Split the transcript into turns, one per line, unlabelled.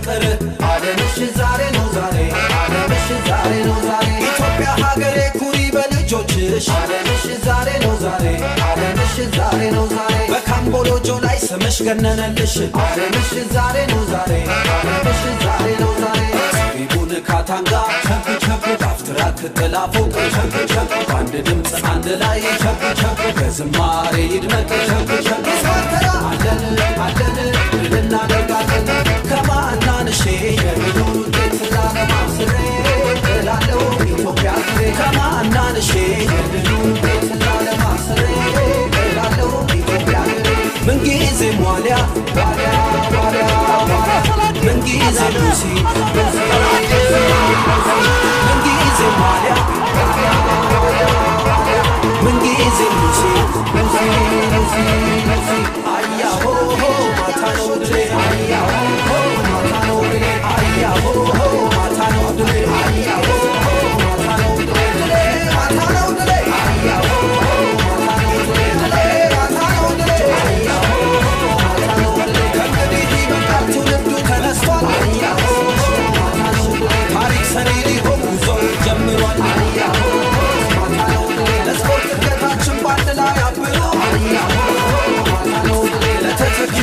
ፍቅር ዓለምሽ ዛሬ ነው ዛሬ ዓለምሽ ዛሬ ነው ዛሬ ኢትዮጵያ ሀገሬ ኩሪ በልጆችሽ ዓለምሽ ዛሬ ነው ዛሬ ዓለምሽ ዛሬ ነው ዛሬ በካምቦሎጆ ላይ ስምሽ ገነነልሽ ዓለምሽ ዛሬ ነው ዛሬ ዓለምሽ ዛሬ ነው ዛሬ ቢቡን ካታንጋ ቸፕ ቸፕ ዳፍትራክ ተላፎቅ ቸፕ ቸፕ አንድ ድምፅ አንድ ላይ ቸፕ ቸፕ በዝማሬ ይድመቅ ቸፕ ቸፕ ሳተራ አለን አለን ልናደርጋለን ከማናንሼ የሚኖሩ ጤትላ ለማስሬ እላለው ኢትዮጵያ ግሬ ከማናንሼ የሚኖሩ ጤትላ ለማስሬ እላለው ኢትዮጵያ ግሬ ምንጊዜ ዋልያ ዋልያ ዋልያ ዋልያ ምንጊዜ ሉሲ ምንጊዜ ዋልያ ዋልያ ዋልያ ምንጊዜ ሉሲ ሉሲ ሉሲ ሉሲ አያሆ ማታ ነው ድሬ አያሆ ማታ ነው ድሬ አያሆ ማታ ነው ድሬ አያሆ ማታ ነው ድሬ ማታ ነው ድሬ አያሆ ማታ ነው ድሬ ማታ ነው ድሬ አያሆ ማታ ነው ድሬ ከእንግዲህ ይበቃል ትውልዱ ተነስቷል አያሆ ማታ ነው ድሬ ታሪክ ሰሪ ሊሆን ጉዞ ጀምሯል አያሆ